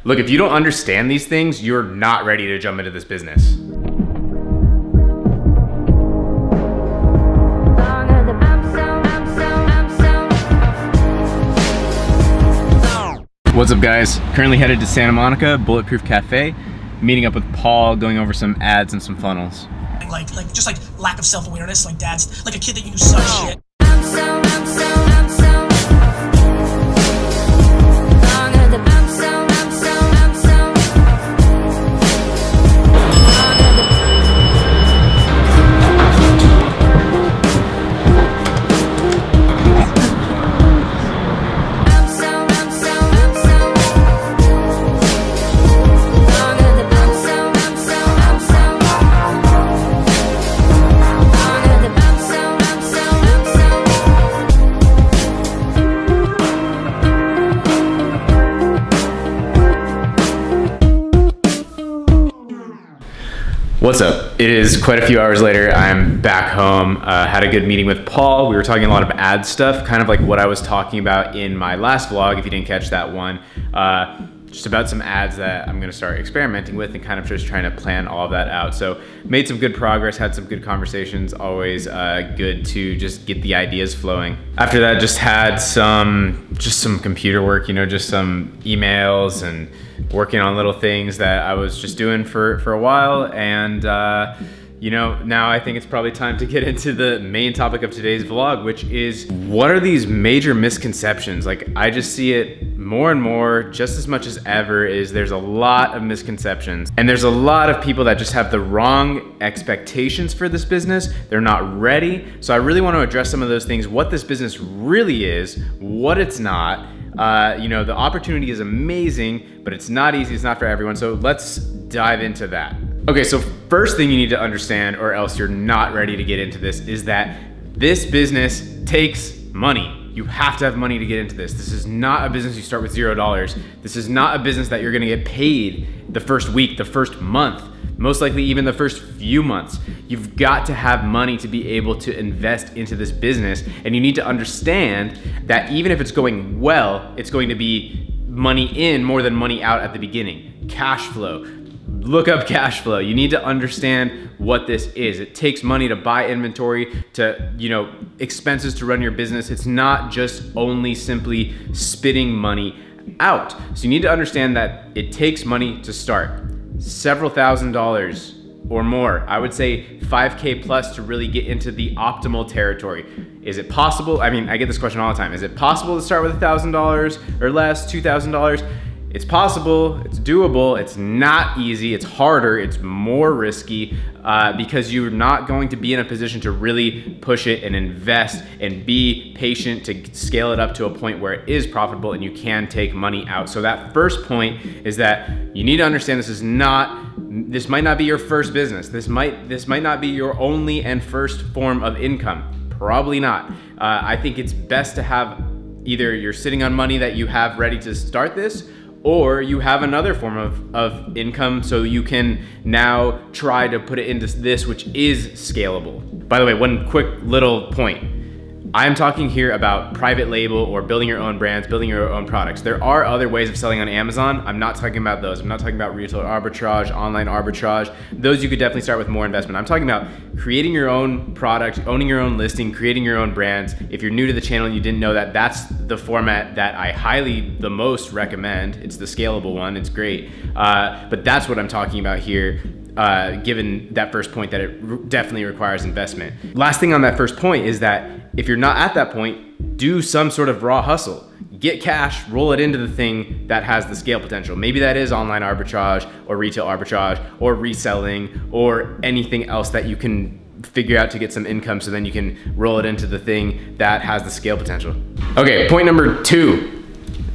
Look, if you don't understand these things, you're not ready to jump into this business. What's up, guys? Currently headed to Santa Monica, Bulletproof Cafe, meeting up with Paul, going over some ads and some funnels. Just lack of self-awareness, like dad's like a kid that you knew such shit. What's up? It is quite a few hours later. I'm back home. Had a good meeting with Paul. We were talking a lot of ad stuff, kind of like what I was talking about in my last vlog, if you didn't catch that one. Just about some ads that I'm gonna start experimenting with and kind of just trying to plan all of that out. So made some good progress, had some good conversations. Always good to just get the ideas flowing. After that, just had some computer work, you know, just some emails and working on little things that I was just doing for a while. And you know, now I think it's probably time to get into the main topic of today's vlog, which is what are these major misconceptions? Like, I just see it more and more, just as much as ever, is there's a lot of misconceptions. And there's a lot of people that just have the wrong expectations for this business. They're not ready. So I really want to address some of those things, what this business really is, what it's not. You know, the opportunity is amazing, but it's not easy, it's not for everyone. So let's dive into that. Okay, so first thing you need to understand, or else you're not ready to get into this, is that this business takes money. You have to have money to get into this. This is not a business you start with $0. This is not a business that you're gonna get paid the first week, the first month, most likely even the first few months. You've got to have money to be able to invest into this business, and you need to understand that even if it's going well, it's going to be money in more than money out at the beginning. Cash flow. Look up cash flow. You need to understand what this is. It takes money to buy inventory, to, you know, expenses to run your business. It's not just only simply spitting money out. So you need to understand that it takes money to start. Several $1,000s or more. I would say 5K plus to really get into the optimal territory. Is it possible? I mean, I get this question all the time. Is it possible to start with $1,000 or less, $2,000? It's possible, it's doable, it's not easy, it's harder, it's more risky because you're not going to be in a position to really push it and invest and be patient to scale it up to a point where it is profitable and you can take money out. So that first point is that you need to understand this might not be your first business. This might not be your only and first form of income. Probably not. I think it's best to have either you're sitting on money that you have ready to start this, or you have another form of income so you can now try to put it into this, which is scalable. By the way, one quick little point. I'm talking here about private label or building your own brands, building your own products. There are other ways of selling on Amazon. I'm not talking about those. I'm not talking about retail arbitrage, online arbitrage. Those you could definitely start with more investment. I'm talking about creating your own product, owning your own listing, creating your own brands. If you're new to the channel and you didn't know that, that's the format that I the most recommend. It's the scalable one, it's great. But that's what I'm talking about here. Given that first point that it definitely requires investment. Last thing on that first point is that if you're not at that point, do some sort of raw hustle. Get cash, roll it into the thing that has the scale potential. Maybe that is online arbitrage or retail arbitrage or reselling or anything else that you can figure out to get some income so then you can roll it into the thing that has the scale potential. Okay, point number 2.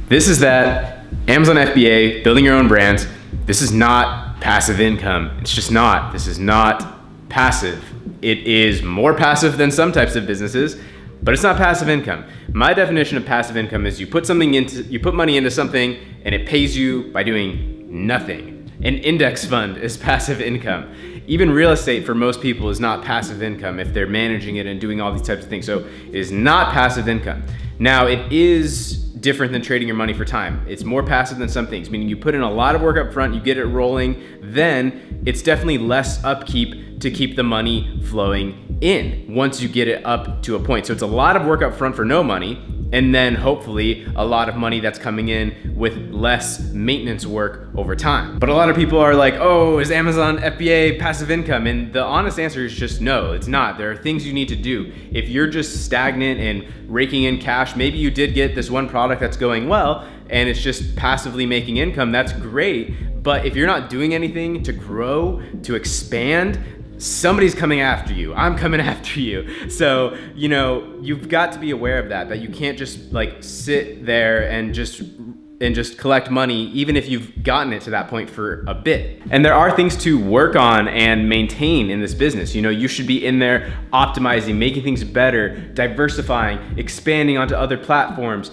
This is that Amazon FBA, building your own brands, this is not passive income. It's just not. This is not passive. It is more passive than some types of businesses, but it's not passive income. My definition of passive income is you put money into something and it pays you by doing nothing. An index fund is passive income. Even real estate for most people is not passive income if they're managing it and doing all these types of things. So it is not passive income. Now it is different than trading your money for time. It's more passive than some things, meaning you put in a lot of work up front, you get it rolling, then it's definitely less upkeep to keep the money flowing in once you get it up to a point. So it's a lot of work up front for no money, and then hopefully a lot of money that's coming in with less maintenance work over time. But a lot of people are like, oh, is Amazon FBA passive income? And the honest answer is just no, it's not. There are things you need to do. If you're just stagnant and raking in cash, maybe you did get this one product that's going well and it's just passively making income, that's great. But if you're not doing anything to grow, to expand, somebody's coming after you. I'm coming after you. So, you know, you've got to be aware of that you can't just like sit there and just collect money, even if you've gotten it to that point for a bit. And there are things to work on and maintain in this business. You know, you should be in there optimizing, making things better, diversifying, expanding onto other platforms,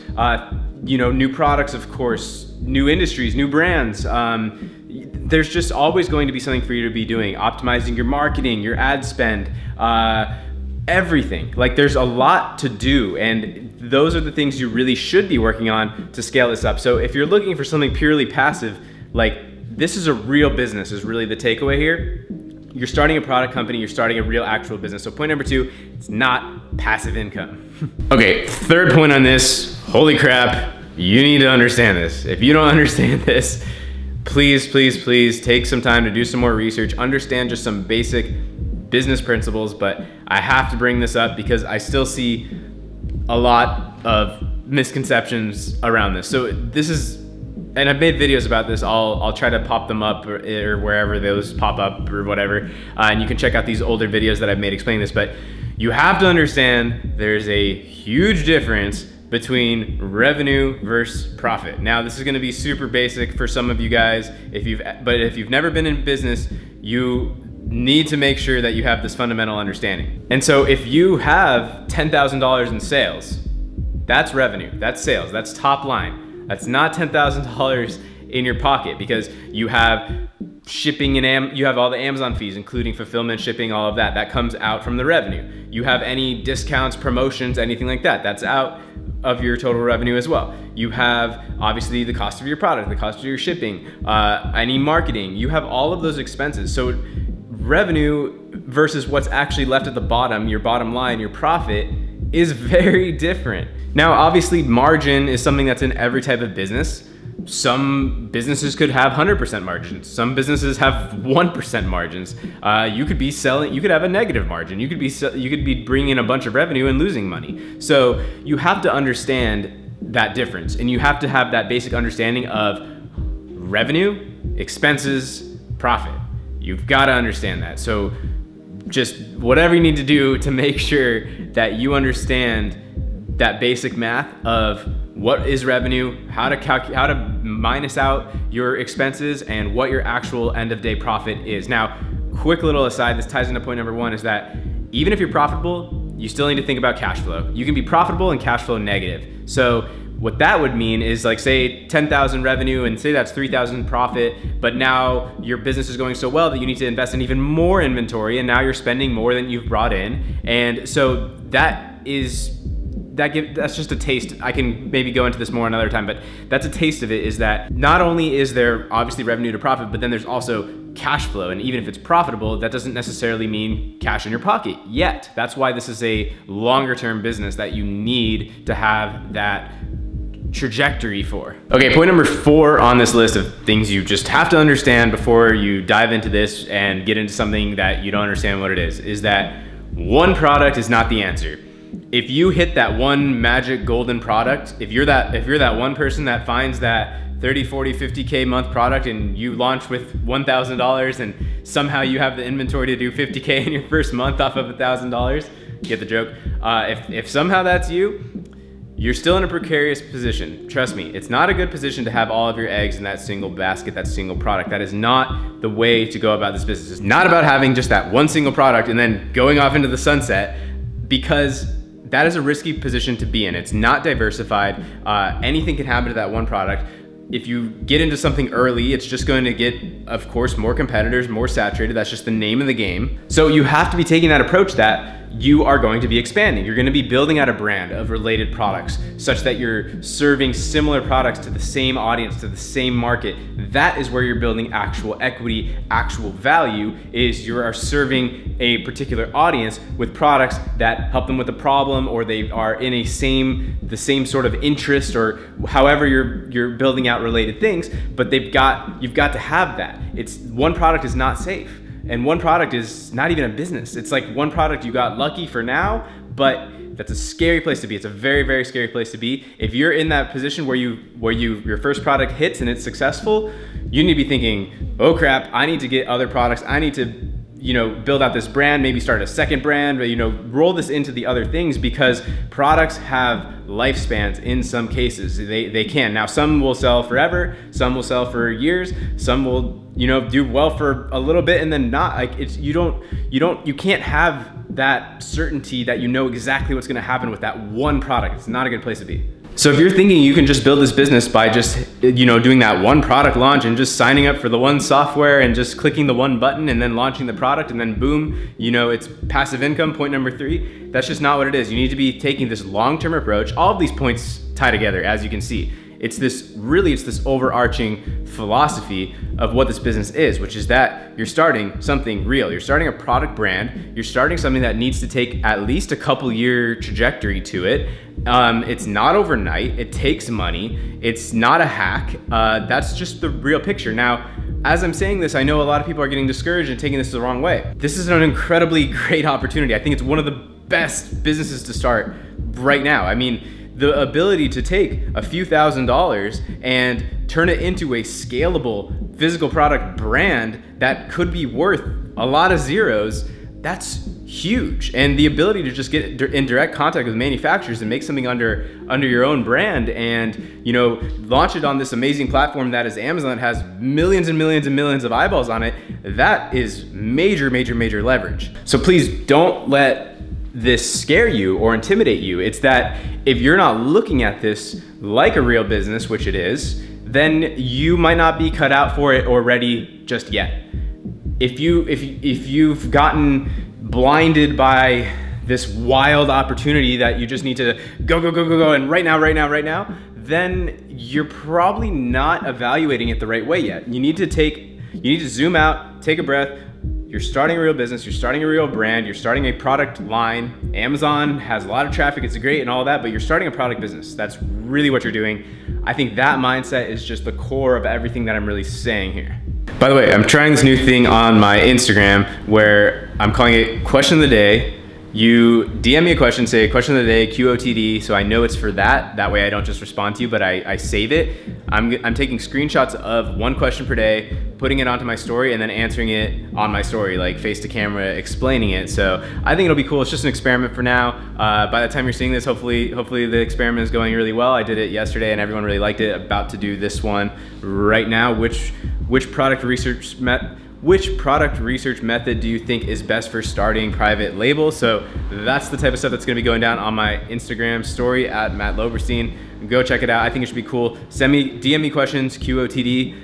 you know, new products, of course, new industries, new brands. There's just always going to be something for you to be doing. Optimizing your marketing, your ad spend, everything. Like there's a lot to do, and those are the things you really should be working on to scale this up. So if you're looking for something purely passive, like this is a real business is really the takeaway here. You're starting a product company, you're starting a real actual business. So point number 2, it's not passive income. Okay, third point on this, holy crap, you need to understand this. If you don't understand this, please, please, please take some time to do some more research, understand just some basic business principles. But I have to bring this up because I still see a lot of misconceptions around this. So this is, and I've made videos about this. I'll try to pop them up or wherever those pop up or whatever. And you can check out these older videos that I've made explaining this, but you have to understand there's a huge difference between revenue versus profit. Now, this is gonna be super basic for some of you guys. But if you've never been in business, you need to make sure that you have this fundamental understanding. And so if you have $10,000 in sales, that's revenue, that's sales, that's top line. That's not $10,000 in your pocket because you have shipping and you have all the Amazon fees, including fulfillment, shipping, all of that. That comes out from the revenue. You have any discounts, promotions, anything like that. That's out of your total revenue as well. You have obviously the cost of your product, the cost of your shipping, any marketing. You have all of those expenses. So revenue versus what's actually left at the bottom, your bottom line, your profit, is very different. Now, obviously margin is something that's in every type of business. Some businesses could have 100% margins. Some businesses have 1% margins. You could be selling, you could have a negative margin. You could be bringing in a bunch of revenue and losing money. So you have to understand that difference, and you have to have that basic understanding of revenue, expenses, profit. You've got to understand that. So just whatever you need to do to make sure that you understand that basic math of what is revenue, how to minus out your expenses, and what your actual end of day profit is. Now, quick little aside, this ties into point number 1, is that even if you're profitable, you still need to think about cash flow. You can be profitable and cash flow negative. So what that would mean is, like, say 10,000 revenue and say that's 3,000 profit, but now your business is going so well that you need to invest in even more inventory, and now you're spending more than you've brought in. And so that's just a taste. I can maybe go into this more another time, but that's a taste of it, is that not only is there obviously revenue to profit, but then there's also cash flow. And even if it's profitable, that doesn't necessarily mean cash in your pocket yet. That's why this is a longer term business that you need to have that trajectory for. Okay, point number 4 on this list of things you just have to understand before you dive into this and get into something that you don't understand what it is that one product is not the answer. If you hit that one magic golden product, if you're that one person that finds that 30, 40, 50K month product and you launch with $1,000 and somehow you have the inventory to do 50K in your first month off of $1,000, get the joke? If somehow that's you, you're still in a precarious position. Trust me, it's not a good position to have all of your eggs in that single basket, that single product. That is not the way to go about this business. It's not about having just that one single product and then going off into the sunset, because that is a risky position to be in. It's not diversified. Anything can happen to that one product. If you get into something early, it's just going to get, of course, more competitors, more saturated. That's just the name of the game. So you have to be taking that approach that you are going to be expanding. You're going to be building out a brand of related products such that you're serving similar products to the same audience, to the same market. That is where you're building actual equity, actual value, is you are serving a particular audience with products that help them with a problem, or they are in the same sort of interest, or however you're building out related things, but you've got to have that. It's one product is not safe. And one product is not even a business. It's like one product you got lucky for now, but that's a scary place to be. It's a very, very scary place to be. If you're in that position where your first product hits and it's successful, you need to be thinking, oh crap, I need to get other products. I need to, build out this brand, maybe start a second brand, roll this into the other things, because products have lifespans in some cases. They can. Now, some will sell forever, some will sell for years, some will, do well for a little bit and then not. Like, you can't have that certainty that you know exactly what's gonna happen with that one product. It's not a good place to be. So if you're thinking you can just build this business by just, doing that one product launch and just signing up for the one software and just clicking the one button and then launching the product and then boom, it's passive income, point number 3, that's just not what it is. You need to be taking this long-term approach. All of these points tie together, as you can see. It's this overarching philosophy of what this business is, which is that you're starting something real. You're starting a product brand. You're starting something that needs to take at least a couple-year trajectory to it. It's not overnight. It takes money. It's not a hack. That's just the real picture. Now, as I'm saying this, I know a lot of people are getting discouraged and taking this the wrong way. This is an incredibly great opportunity. I think it's one of the best businesses to start right now. I mean, the ability to take a few $1,000s and turn it into a scalable physical product brand that could be worth a lot of zeros, that's huge. And the ability to just get in direct contact with manufacturers and make something under your own brand and, launch it on this amazing platform that is Amazon, that has millions and millions and millions of eyeballs on it, that is major, major, major leverage. So please don't let this scare you or intimidate you. It's that if you're not looking at this like a real business, which it is, then you might not be cut out for it or ready just yet. If you've gotten blinded by this wild opportunity that you just need to go and right now, then you're probably not evaluating it the right way yet. You need to zoom out, take a breath. You're starting a real business, you're starting a real brand, you're starting a product line. Amazon has a lot of traffic, it's great and all that, but you're starting a product business. That's really what you're doing. I think that mindset is just the core of everything that I'm really saying here. By the way, I'm trying this new thing on my Instagram where I'm calling it Question of the Day. You DM me a question, say question of the day, QOTD, so I know it's for that. That way I don't just respond to you, but I save it. I'm taking screenshots of one question per day, putting it onto my story, and then answering it on my story, like face to camera, explaining it. So I think it'll be cool. It's just an experiment for now. By the time you're seeing this, hopefully the experiment is going really well. I did it yesterday and everyone really liked it. About to do this one right now. Which product research method do you think is best for starting private label? So that's the type of stuff that's gonna be going down on my Instagram story at Matt Loberstein. Go check it out. I think it should be cool. DM me questions, QOTD,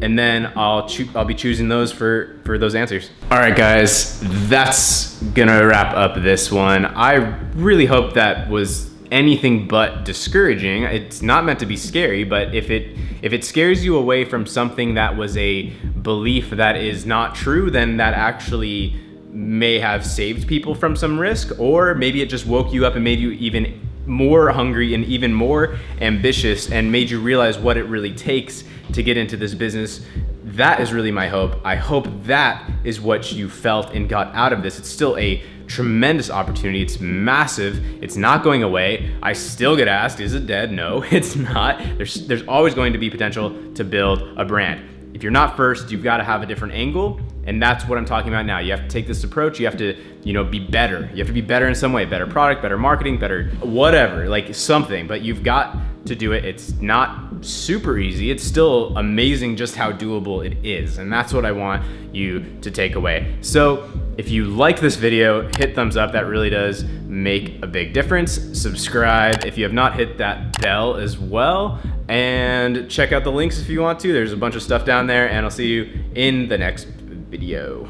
and then I'll be choosing those for those answers. All right, guys, that's gonna wrap up this one. I really hope that was anything but discouraging. It's not meant to be scary, but if it scares you away from something that was a belief that is not true, then that actually may have saved people from some risk, or maybe it just woke you up and made you even more hungry and even more ambitious and made you realize what it really takes to get into this business. That is really my hope. I hope that is what you felt and got out of this. It's still a tremendous opportunity. It's massive. It's not going away. I still get asked, is it dead? No, it's not. There's always going to be potential to build a brand. If you're not first, you've got to have a different angle, and that's what I'm talking about now. You have to take this approach. You have to, be better. You have to be better in some way, better product, better marketing, better whatever, like something, but you've got to do it. It's not super easy. It's still amazing just how doable it is, and that's what I want you to take away. So if you like this video, hit thumbs up. That really does make a big difference. Subscribe if you have not, hit that bell as well, and check out the links if you want to. There's a bunch of stuff down there, and I'll see you in the next video.